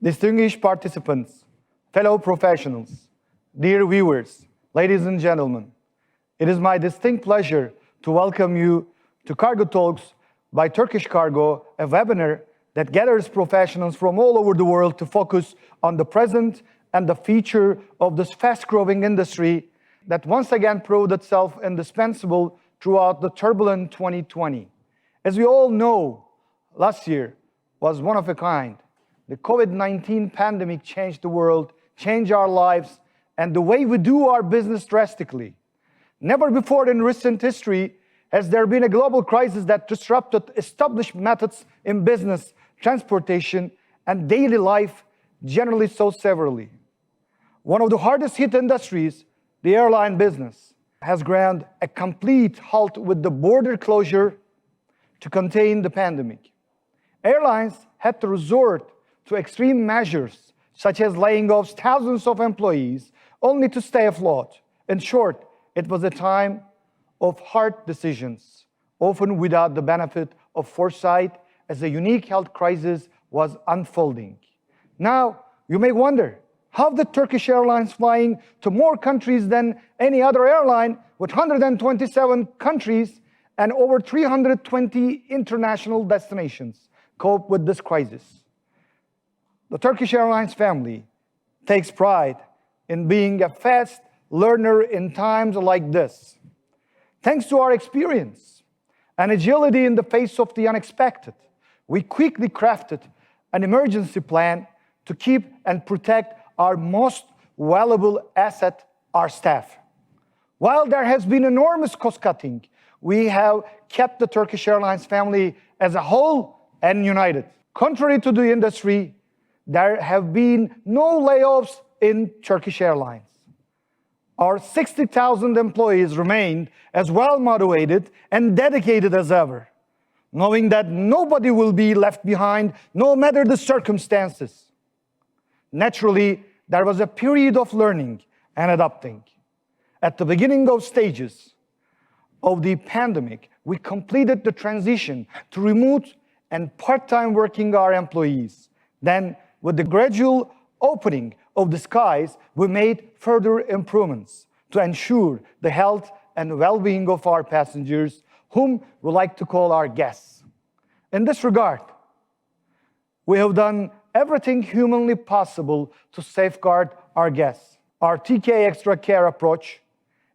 Distinguished participants, fellow professionals, dear viewers, ladies and gentlemen, it is my distinct pleasure to welcome you to Cargo Talks by Turkish Cargo, a webinar that gathers professionals from all over the world to focus on the present and the future of this fast-growing industry that once again proved itself indispensable throughout the turbulent 2020. As we all know, last year was one of a kind. The COVID-19 pandemic changed the world, changed our lives, and the way we do our business drastically. Never before in recent history has there been a global crisis that disrupted established methods in business, transportation, and daily life generally so severely. One of the hardest hit industries, the airline business, has ground a complete halt with the border closure to contain the pandemic. Airlines had to resort to extreme measures, such as laying off thousands of employees, only to stay afloat. In short, it was a time of hard decisions, often without the benefit of foresight, as a unique health crisis was unfolding. Now, you may wonder, how did Turkish Airlines flying to more countries than any other airline with 127 countries and over 320 international destinations cope with this crisis? The Turkish Airlines family takes pride in being a fast learner in times like this. Thanks to our experience and agility in the face of the unexpected, we quickly crafted an emergency plan to keep and protect our most valuable asset, our staff. While there has been enormous cost cutting, we have kept the Turkish Airlines family as a whole and united. Contrary to the industry, there have been no layoffs in Turkish Airlines. Our 60,000 employees remained as well motivated and dedicated as ever, knowing that nobody will be left behind no matter the circumstances. Naturally, there was a period of learning and adapting. At the beginning of stages of the pandemic, we completed the transition to remote and part-time working our employees. Then, with the gradual opening of the skies, we made further improvements to ensure the health and well-being of our passengers, whom we like to call our guests. In this regard, we have done everything humanly possible to safeguard our guests. Our TK Extra Care approach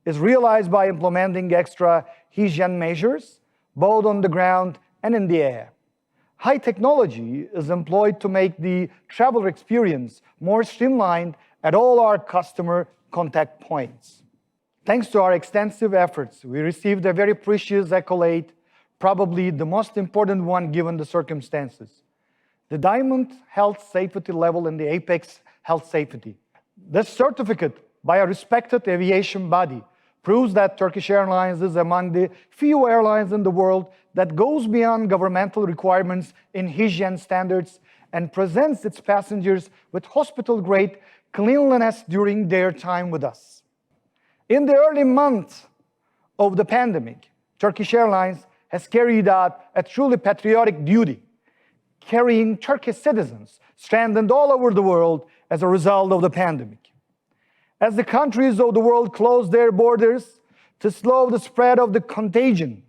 is realized by implementing extra hygiene measures, both on the ground and in the air. High technology is employed to make the traveler experience more streamlined at all our customer contact points. Thanks to our extensive efforts, we received a very precious accolade, probably the most important one given the circumstances: the Diamond Health Safety level in the Apex Health Safety. This certificate by a respected aviation body proves that Turkish Airlines is among the few airlines in the world that goes beyond governmental requirements in hygiene standards and presents its passengers with hospital-grade cleanliness during their time with us. In the early months of the pandemic, Turkish Airlines has carried out a truly patriotic duty, carrying Turkish citizens stranded all over the world as a result of the pandemic. As the countries of the world closed their borders to slow the spread of the contagion,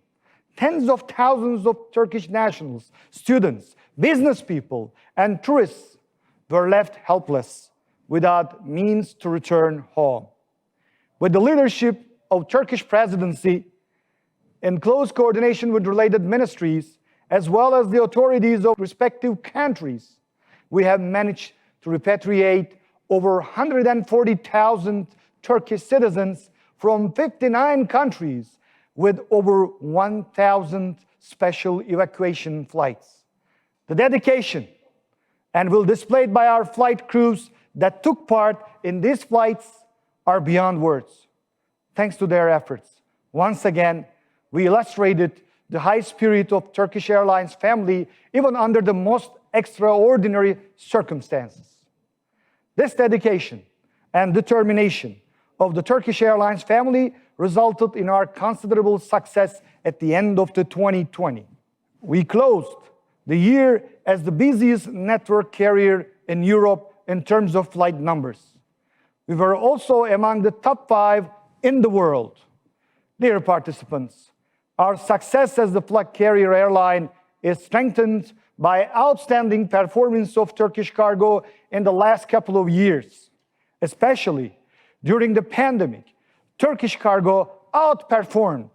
tens of thousands of Turkish nationals, students, business people, and tourists were left helpless without means to return home. With the leadership of Turkish presidency, in close coordination with related ministries, as well as the authorities of respective countries, we have managed to repatriate over 140,000 Turkish citizens from 59 countries with over 1,000 special evacuation flights. The dedication and will displayed by our flight crews that took part in these flights are beyond words. Thanks to their efforts, once again, we illustrated the high spirit of Turkish Airlines family even under the most extraordinary circumstances. This dedication and determination of the Turkish Airlines family resulted in our considerable success at the end of the 2020. We closed the year as the busiest network carrier in Europe in terms of flight numbers. We were also among the top 5 in the world. Dear participants, our success as the flag carrier airline is strengthened by outstanding performance of Turkish Cargo in the last couple of years. Especially during the pandemic, Turkish Cargo outperformed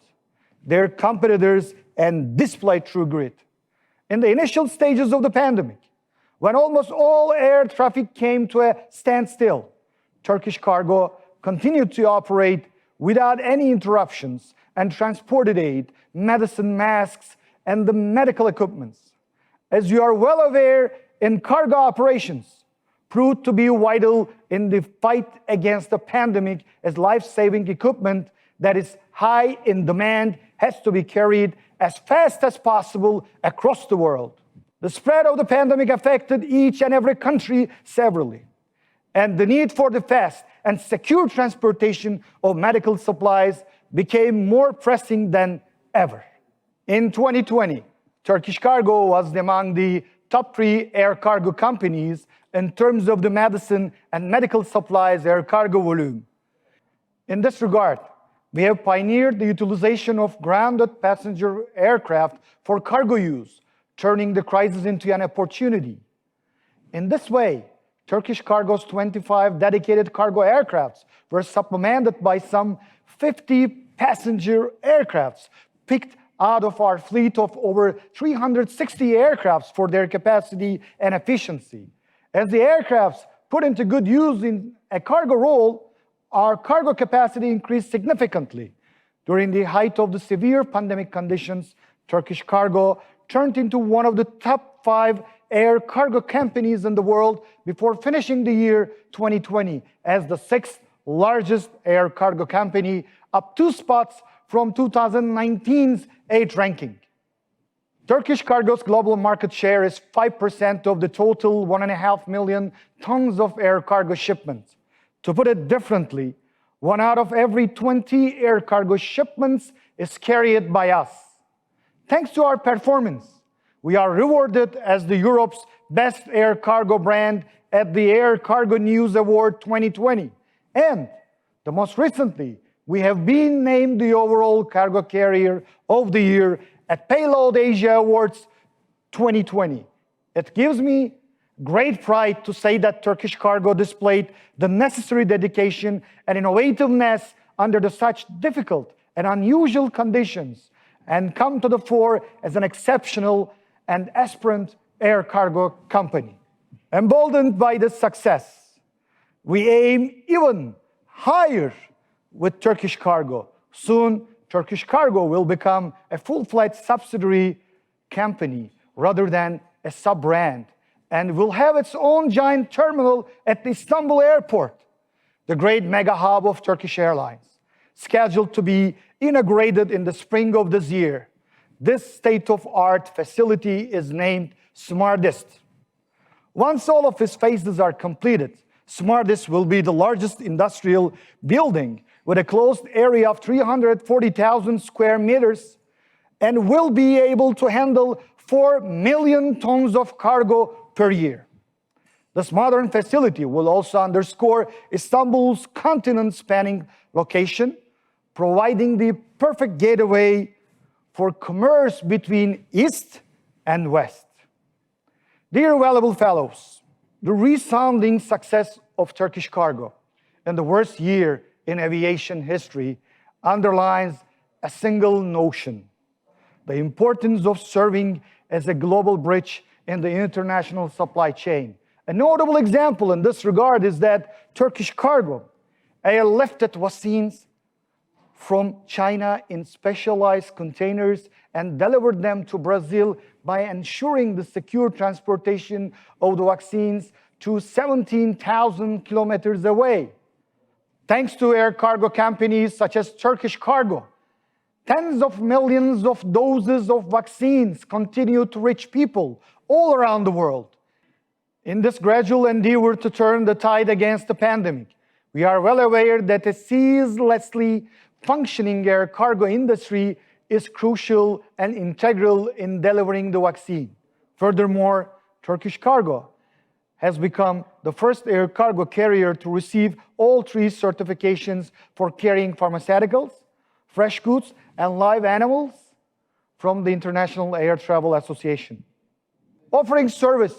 their competitors and displayed true grit. In the initial stages of the pandemic, when almost all air traffic came to a standstill, Turkish Cargo continued to operate without any interruptions and transported aid, medicine, masks, and the medical equipments. As you are well aware, in cargo operations proved to be vital in the fight against the pandemic, as life-saving equipment that is high in demand has to be carried as fast as possible across the world. The spread of the pandemic affected each and every country severally, and the need for the fast and secure transportation of medical supplies became more pressing than ever. In 2020, Turkish Cargo was among the top 3 air cargo companies in terms of the medicine and medical supplies air cargo volume. In this regard, we have pioneered the utilization of grounded passenger aircraft for cargo use, turning the crisis into an opportunity. In this way, Turkish Cargo's 25 dedicated cargo aircrafts were supplemented by some 50 passenger aircrafts picked out of our fleet of over 360 aircrafts for their capacity and efficiency. As the aircrafts put into good use in a cargo role, our cargo capacity increased significantly. During the height of the severe pandemic conditions, Turkish Cargo turned into one of the top 5 air cargo companies in the world before finishing the year 2020 as the 6th largest air cargo company, up 2 spots from 2019's 8th ranking. Turkish Cargo's global market share is 5% of the total 1.5 million tons of air cargo shipments. To put it differently, 1 out of every 20 air cargo shipments is carried by us. Thanks to our performance, we are rewarded as the Europe's best air cargo brand at the Air Cargo News Award 2020. And the most recently, we have been named the overall cargo carrier of the year at Payload Asia Awards 2020. It gives me great pride to say that Turkish Cargo displayed the necessary dedication and innovativeness under such difficult and unusual conditions and come to the fore as an exceptional and aspirant air cargo company. Emboldened by this success, we aim even higher with Turkish Cargo. Soon, Turkish Cargo will become a full-fledged subsidiary company rather than a sub-brand, and will have its own giant terminal at the Istanbul airport, the great mega hub of Turkish Airlines, scheduled to be inaugurated in the spring of this year. This state-of-art facility is named Smartest. Once all of its phases are completed, Smartest will be the largest industrial building with a closed area of 340,000 square meters and will be able to handle 4 million tons of cargo per year. This modern facility will also underscore Istanbul's continent-spanning location, providing the perfect gateway for commerce between East and West. Dear valuable fellows, the resounding success of Turkish Cargo in the worst year in aviation history underlines a single notion: the importance of serving as a global bridge in the international supply chain. A notable example in this regard is that Turkish Cargo airlifted vaccines from China in specialized containers and delivered them to Brazil by ensuring the secure transportation of the vaccines to 17,000 kilometers away. Thanks to air cargo companies such as Turkish Cargo, tens of millions of doses of vaccines continue to reach people all around the world. In this gradual endeavor to turn the tide against the pandemic, we are well aware that a ceaselessly functioning air cargo industry is crucial and integral in delivering the vaccine. Furthermore, Turkish Cargo has become the first air cargo carrier to receive all 3 certifications for carrying pharmaceuticals, fresh goods, and live animals from the International Air Travel Association. Offering service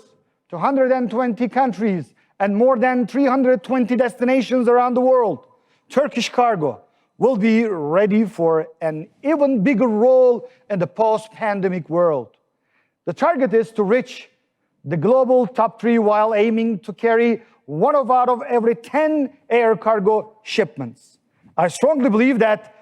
to 120 countries and more than 320 destinations around the world, Turkish Cargo will be ready for an even bigger role in the post-pandemic world. The target is to reach the global top 3 while aiming to carry 1 out of every 10 air cargo shipments. I strongly believe that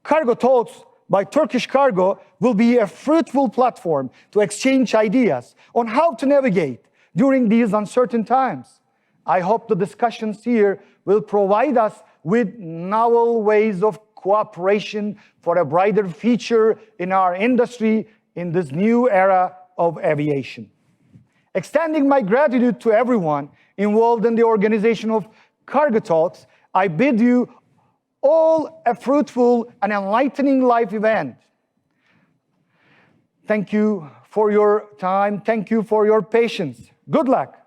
Cargo Talks by Turkish Cargo will be a fruitful platform to exchange ideas on how to navigate during these uncertain times. I hope the discussions here will provide us with novel ways of cooperation for a brighter future in our industry in this new era of aviation. Extending my gratitude to everyone involved in the organization of Cargo Talks, I bid you all a fruitful and enlightening life event. Thank you for your time. Thank you for your patience. Good luck.